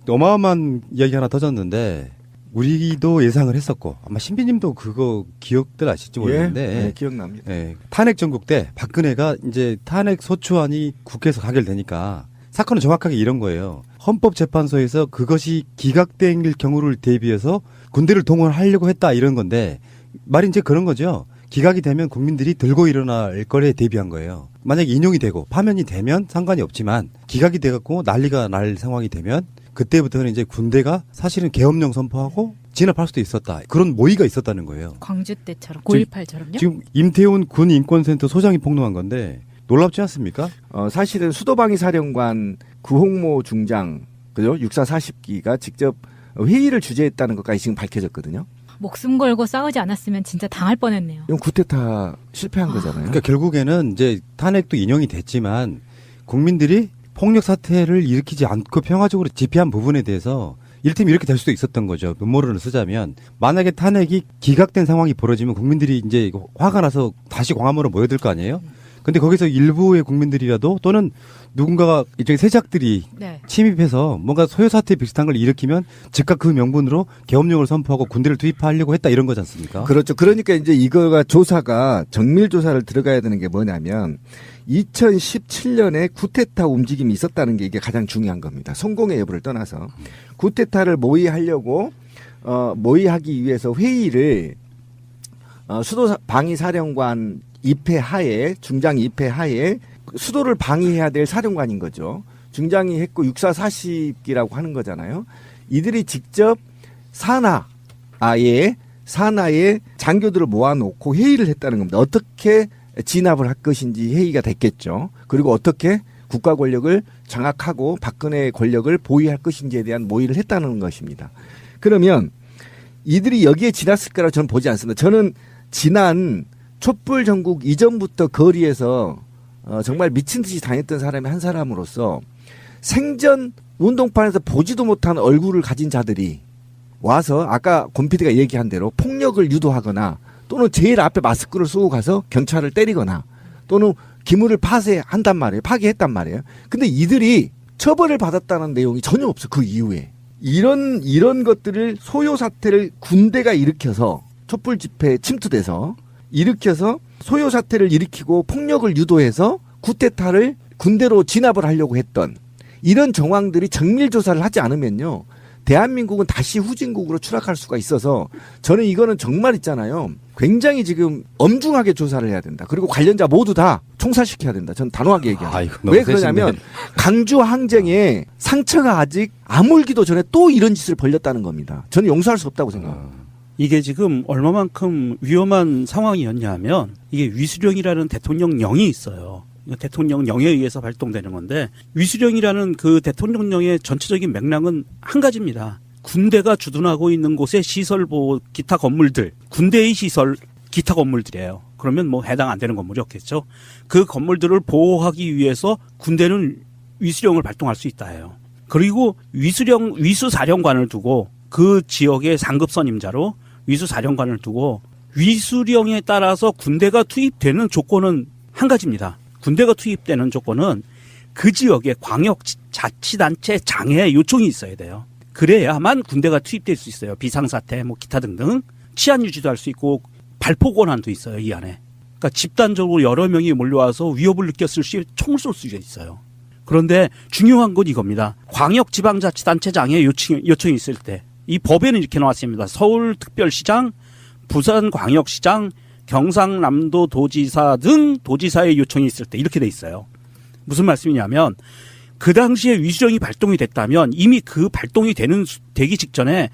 어마어마한 이야기 하나 터졌는데 우리도 예상을 했었고 아마 신비님도 그거 기억들 아실지 모르겠는데 네, 기억납니다. 탄핵 전국 때 박근혜가 이제 탄핵 소추안이 국회에서 가결되니까 사건은 정확하게 이런 거예요. 헌법재판소에서 그것이 기각될 경우를 대비해서 군대를 동원하려고 했다 이런 건데 말이 이제 그런 거죠. 기각이 되면 국민들이 들고 일어날 거에 대비한 거예요. 만약에 인용이 되고 파면이 되면 상관이 없지만 기각이 돼갖고 난리가 날 상황이 되면 그때부터는 이제 군대가 사실은 계엄령 선포하고 진압할 수도 있었다. 그런 모의가 있었다는 거예요. 광주 때처럼 9.18처럼요? 지금 임태훈 군 인권센터 소장이 폭로한 건데 놀랍지 않습니까? 사실은 수도방위 사령관 구홍모 중장 그죠? 육사 40기가 직접 회의를 주재했다는 것까지 지금 밝혀졌거든요. 목숨 걸고 싸우지 않았으면 진짜 당할 뻔했네요. 이건 쿠데타 실패한 거잖아요. 그러니까 결국에는 이제 탄핵도 인용이 됐지만 국민들이 폭력 사태를 일으키지 않고 평화적으로 집회한 부분에 대해서 이를테면 이렇게 될 수도 있었던 거죠. 음모론을 쓰자면 만약에 탄핵이 기각된 상황이 벌어지면 국민들이 이제 화가 나서 다시 광화문으로 모여들 거 아니에요? 근데 거기서 일부의 국민들이라도 또는 누군가가 일종의 세작들이 네. 침입해서 뭔가 소요사태 비슷한 걸 일으키면 즉각 그 명분으로 계엄령을 선포하고 군대를 투입하려고 했다 이런 거지 않습니까? 그렇죠. 그러니까 이제 이거가 조사가 정밀 조사를 들어가야 되는 게 뭐냐면 2017년에 쿠데타 움직임이 있었다는 게 이게 가장 중요한 겁니다. 성공의 여부를 떠나서 쿠데타를 모의하려고 모의하기 위해서 회의를 수도 방위사령관 입회하에 중장 입회하에 수도를 방위해야 될 사령관인 거죠. 중장이 했고 육사 40기라고 하는 거잖아요. 이들이 직접 산하에 장교들을 모아놓고 회의를 했다는 겁니다. 어떻게 진압을 할 것인지 회의가 됐겠죠. 그리고 어떻게 국가 권력을 장악하고 박근혜의 권력을 보유할 것인지에 대한 모의를 했다는 것입니다. 그러면 이들이 여기에 지났을 거라고 저는 보지 않습니다. 저는 지난 촛불 전국 이전부터 거리에서 정말 미친 듯이 다녔던 사람이 한 사람으로서 생전 운동판에서 보지도 못한 얼굴을 가진 자들이 와서 아까 권 PD가 얘기한 대로 폭력을 유도하거나 또는 제일 앞에 마스크를 쓰고 가서 경찰을 때리거나 또는 기물을 파괴했단 말이에요. 근데 이들이 처벌을 받았다는 내용이 전혀 없어. 그 이후에. 이런 것들을 소요 사태를 군대가 일으켜서 촛불 집회에 침투돼서 일으켜서 소요 사태를 일으키고 폭력을 유도해서 쿠데타를 군대로 진압을 하려고 했던 이런 정황들이 정밀 조사를 하지 않으면요. 대한민국은 다시 후진국으로 추락할 수가 있어서 저는 이거는 정말 있잖아요. 굉장히 지금 엄중하게 조사를 해야 된다. 그리고 관련자 모두 다 총살시켜야 된다. 저는 단호하게 얘기합니다. 왜 그러냐면 강주 항쟁에 상처가 아직 아물기도 전에 또 이런 짓을 벌였다는 겁니다. 저는 용서할 수 없다고 생각합니다. 이게 지금 얼마만큼 위험한 상황이었냐면 이게 위수령이라는 대통령령이 있어요. 대통령령에 의해서 발동되는 건데 위수령이라는 그 대통령령의 전체적인 맥락은 한 가지입니다. 군대가 주둔하고 있는 곳의 시설 기타 건물들, 군대의 시설 기타 건물들이에요. 그러면 뭐 해당 안 되는 건물이 없겠죠. 그 건물들을 보호하기 위해서 군대는 위수령을 발동할 수 있다 해요. 그리고 위수사령관을 두고 그 지역의 상급 선임자로 위수사령관을 두고 위수령에 따라서 군대가 투입되는 조건은 한 가지입니다. 군대가 투입되는 조건은 그 지역의 광역자치단체 장의 요청이 있어야 돼요. 그래야만 군대가 투입될 수 있어요. 비상사태, 뭐 기타 등등 치안 유지도 할 수 있고 발포 권한도 있어요. 이 안에. 그러니까 집단적으로 여러 명이 몰려와서 위협을 느꼈을 시 총을 쏠 수가 있어요. 그런데 중요한 건 이겁니다. 광역지방자치단체장의 요청이 있을 때 이 법에는 이렇게 나왔습니다. 서울특별시장, 부산광역시장, 경상남도 도지사 등 도지사의 요청이 있을 때 이렇게 돼 있어요. 무슨 말씀이냐면 그 당시에 위수령이 발동이 됐다면 이미 그 발동이 되기 직전에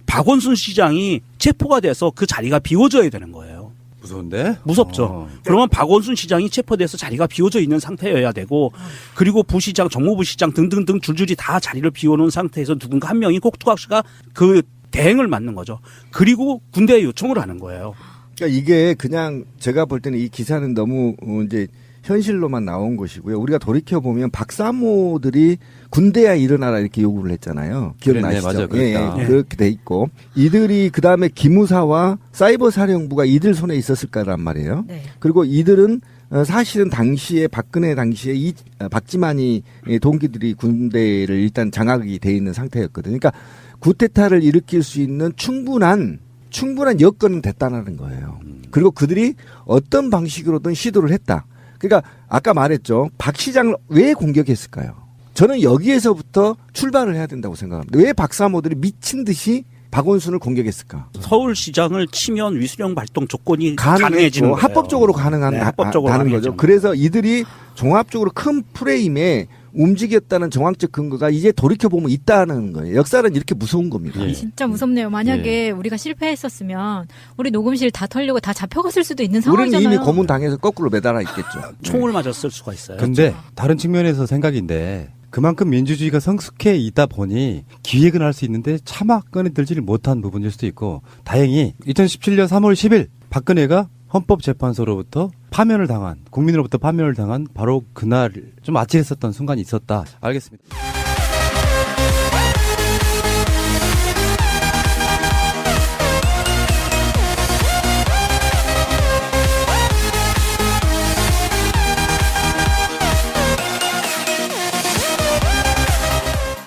박원순 시장이 체포가 돼서 그 자리가 비워져야 되는 거예요. 무서운데? 무섭죠. 그러면 박원순 시장이 체포돼서 자리가 비워져 있는 상태여야 되고 그리고 부시장, 정무부 시장 등등등 줄줄이 다 자리를 비워놓은 상태에서 누군가 한 명이 꼭두각시가 그 대행을 맡는 거죠. 그리고 군대에 요청을 하는 거예요. 그러니까 이게 그냥 제가 볼 때는 이 기사는 너무 이제 현실로만 나온 것이고요. 우리가 돌이켜 보면 박사모들이 군대야 일어나라 이렇게 요구를 했잖아요. 기억나시죠? 맞아요. 예, 그렇게 돼 있고 이들이 그 다음에 기무사와 사이버 사령부가 이들 손에 있었을 거란 말이에요. 네. 그리고 이들은 사실은 당시에 박근혜 당시에 박지만이 동기들이 군대를 일단 장악이 돼 있는 상태였거든요. 그러니까 구테타를 일으킬 수 있는 충분한 여건은 됐다는 거예요. 그리고 그들이 어떤 방식으로든 시도를 했다. 그러니까 아까 말했죠. 박 시장을 왜 공격했을까요? 저는 여기에서부터 출발을 해야 된다고 생각합니다. 왜 박사모들이 미친 듯이 박원순을 공격했을까? 서울시장을 치면 위수령 발동 조건이 가능해지는 거예요. 합법적으로 가능한 네, 합법적으로 다는 거죠. 가능해지는 그래서 이들이 종합적으로 큰 프레임에 움직였다는 정황적 근거가 이제 돌이켜보면 있다는 거예요. 역사는 이렇게 무서운 겁니다. 예. 진짜 무섭네요. 만약에 우리가 실패했었으면 우리 녹음실 다 털리고 다 잡혀갔을 수도 있는 상황이잖아요. 우리는 이미 고문당해서 거꾸로 매달아 있겠죠. 총을 맞았을 수가 있어요. 근데 다른 측면에서 생각인데 그만큼 민주주의가 성숙해 있다 보니 기획은 할 수 있는데 차마 꺼내들지를 못한 부분일 수도 있고 다행히 2017년 3월 10일 박근혜가 헌법재판소로부터 파면을 당한 국민으로부터 파면을 당한 바로 그날 좀 아찔했었던 순간이 있었다. 알겠습니다.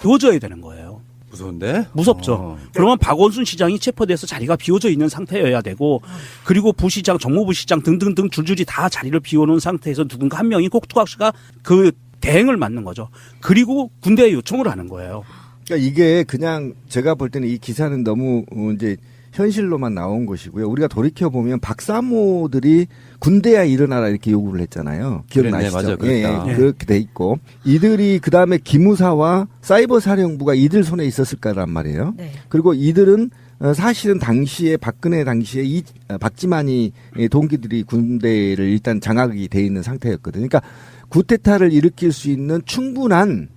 비워져야 되는 거예요. 무서운데? 무섭죠. 그러면 박원순 시장이 체포돼서 자리가 비워져 있는 상태여야 되고 그리고 부시장, 정무부시장 등등등 줄줄이 다 자리를 비워놓은 상태에서 누군가 한 명이 꼭두각시가 그 대행을 맡는 거죠. 그리고 군대에 요청을 하는 거예요. 그러니까 이게 그냥 제가 볼 때는 이 기사는 너무 이제 현실로만 나온 것이고요. 우리가 돌이켜 보면 박사모들이 군대야 일어나라 이렇게 요구를 했잖아요. 기억나시죠? 맞아요. 그랬다. 예, 그렇게 돼 있고 이들이 그 다음에 기무사와 사이버 사령부가 이들 손에 있었을까란 말이에요. 네. 그리고 이들은 사실은 당시에 박근혜 당시에 박지만이 동기들이 군대를 일단 장악이 돼 있는 상태였거든요. 그러니까 구테타를 일으킬 수 있는 충분한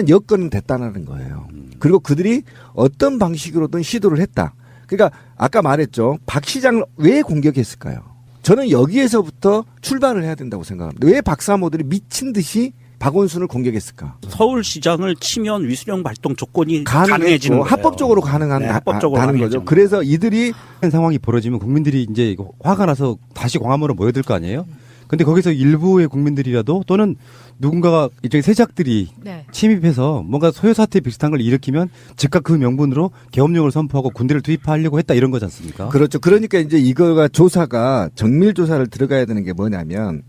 여건은 됐다는 거예요. 그리고 그들이 어떤 방식으로든 시도를 했다. 그러니까 아까 말했죠. 박 시장을 왜 공격했을까요? 저는 여기에서부터 출발을 해야 된다고 생각합니다. 왜 박사모들이 미친 듯이 박원순을 공격했을까? 서울시장을 치면 위수령 발동 조건이 가능해지는 거예요. 합법적으로 가능한 네, 합법적으로 다는 거죠. 가능해지는 그래서 이들이 이런 상황이 벌어지면 국민들이 이제 이거 화가 나서 다시 광화문으로 모여들 거 아니에요? 근데 거기서 일부의 국민들이라도 또는 누군가가 일종의 세작들이 네. 침입해서 뭔가 소요사태 비슷한 걸 일으키면 즉각 그 명분으로 계엄령을 선포하고 군대를 투입하려고 했다 이런 거지 않습니까? 그렇죠. 그러니까 이제 이거가 조사가 정밀 조사를 들어가야 되는 게 뭐냐면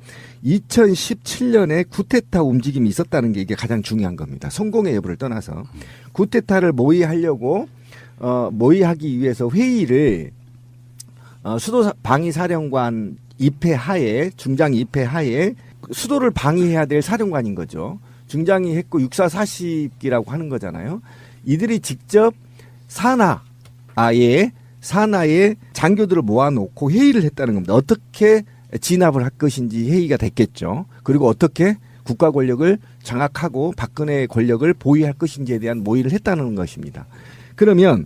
2017년에 쿠데타 움직임이 있었다는 게 이게 가장 중요한 겁니다. 성공의 여부를 떠나서 쿠데타를 모의하려고 모의하기 위해서 회의를 수도 방위사령관 입회하에 중장 입회하에 수도를 방위해야 될 사령관인 거죠. 중장이 했고 육사 40기라고 하는 거잖아요. 이들이 직접 산하에 장교들을 모아놓고 회의를 했다는 겁니다. 어떻게 진압을 할 것인지 회의가 됐겠죠. 그리고 어떻게 국가 권력을 장악하고 박근혜 권력을 보유할 것인지에 대한 모의를 했다는 것입니다. 그러면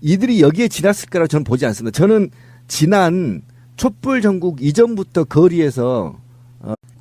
이들이 여기에 지났을 거라고 저는 보지 않습니다. 저는 지난 촛불 전국 이전부터 거리에서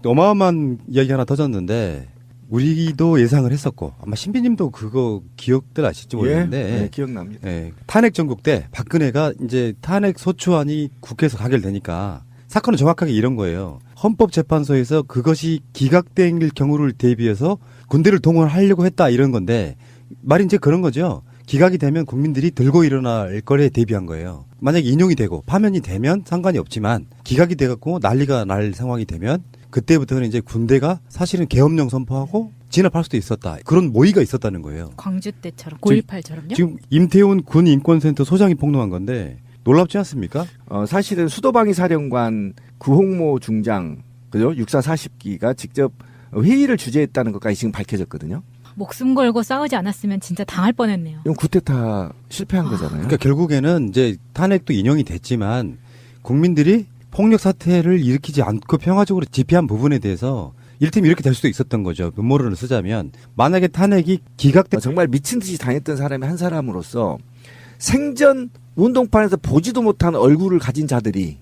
어마어마한 이야기 하나 터졌는데 우리도 예상을 했었고 아마 신비님도 그거 기억들 아실지 모르겠는데 네, 기억납니다. 탄핵 전국 때 박근혜가 이제 탄핵 소추안이 국회에서 가결되니까 사건은 정확하게 이런 거예요. 헌법재판소에서 그것이 기각될 경우를 대비해서 군대를 동원하려고 했다 이런 건데 말이 이제 그런 거죠. 기각이 되면 국민들이 들고 일어날 거에 대비한 거예요. 만약에 인용이 되고 파면이 되면 상관이 없지만 기각이 돼갖고 난리가 날 상황이 되면 그때부터는 이제 군대가 사실은 계엄령 선포하고 진압할 수도 있었다. 그런 모의가 있었다는 거예요. 광주 때처럼 9.18처럼요? 지금 임태훈 군 인권센터 소장이 폭로한 건데 놀랍지 않습니까? 사실은 수도방위사령관 구홍모 중장 그죠? 육사 40기가 직접 회의를 주재했다는 것까지 지금 밝혀졌거든요. 목숨 걸고 싸우지 않았으면 진짜 당할 뻔했네요. 이건 구테타 실패한 거잖아요. 그러니까 결국에는 이제 탄핵도 인용이 됐지만 국민들이 폭력 사태를 일으키지 않고 평화적으로 집회한 부분에 대해서 이를테면 이렇게 될 수도 있었던 거죠. 음모론을 쓰자면 만약에 탄핵이 기각돼 정말 미친 듯이 당했던 사람이 한 사람으로서 생전 운동판에서 보지도 못한 얼굴을 가진 자들이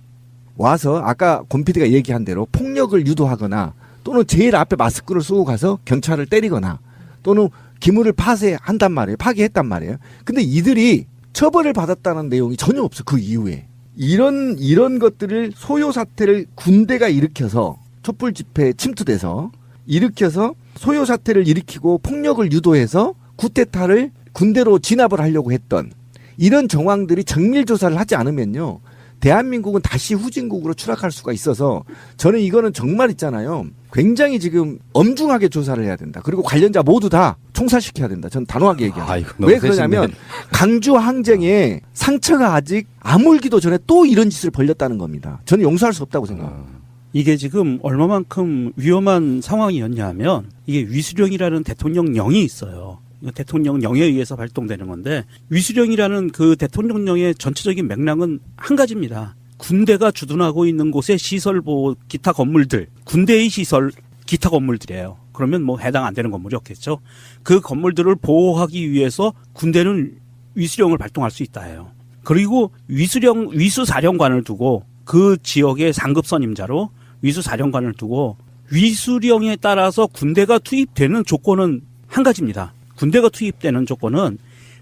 와서 아까 권 PD가 얘기한 대로 폭력을 유도하거나 또는 제일 앞에 마스크를 쓰고 가서 경찰을 때리거나 또는 기물을 파괴했단 말이에요. 근데 이들이 처벌을 받았다는 내용이 전혀 없어. 그 이후에. 이런 것들을 소요 사태를 군대가 일으켜서 촛불 집회에 침투돼서 일으켜서 소요 사태를 일으키고 폭력을 유도해서 쿠데타를 군대로 진압을 하려고 했던 이런 정황들이 정밀 조사를 하지 않으면요. 대한민국은 다시 후진국으로 추락할 수가 있어서 저는 이거는 정말 있잖아요. 굉장히 지금 엄중하게 조사를 해야 된다. 그리고 관련자 모두 다 총살시켜야 된다. 저는 단호하게 얘기합니다. 아이고, 너무 왜 그러냐면 세신데. 강주 항쟁에 상처가 아직 아물기도 전에 또 이런 짓을 벌렸다는 겁니다. 저는 용서할 수 없다고 생각합니다. 이게 지금 얼마만큼 위험한 상황이었냐 하면 이게 위수령이라는 대통령령이 있어요. 이거 대통령령에 의해서 발동되는 건데 위수령이라는 그 대통령령의 전체적인 맥락은 한 가지입니다. 군대가 주둔하고 있는 곳의 시설 보호 기타 건물들, 군대의 시설 기타 건물들이에요. 그러면 뭐 해당 안 되는 건물이 없겠죠. 그 건물들을 보호하기 위해서 군대는 위수령을 발동할 수 있다 해요. 그리고 위수사령관을 두고 그 지역의 상급 선임자로 위수사령관을 두고 위수령에 따라서 군대가 투입되는 조건은 한 가지입니다. 군대가 투입되는 조건은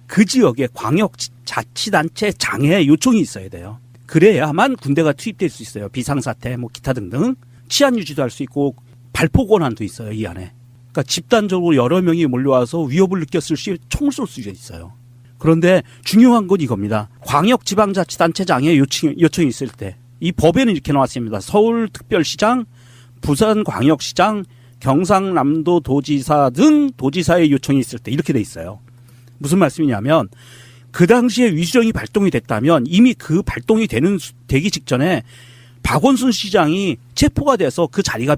그 지역의 광역자치단체 장의 요청이 있어야 돼요. 그래야만 군대가 투입될 수 있어요. 비상사태, 뭐 기타 등등 치안 유지도 할 수 있고 발포 권한도 있어요. 이 안에. 그러니까 집단적으로 여러 명이 몰려와서 위협을 느꼈을 시 총을 쏠 수가 있어요. 그런데 중요한 건 이겁니다. 광역지방자치단체장의 요청이 있을 때 이 법에는 이렇게 나왔습니다. 서울특별시장, 부산광역시장, 경상남도도지사 등 도지사의 요청이 있을 때 이렇게 돼 있어요. 무슨 말씀이냐면 그 당시에 위수령이 발동이 됐다면 이미 그 발동이 되기 직전에 박원순 시장이 체포가 돼서 그 자리가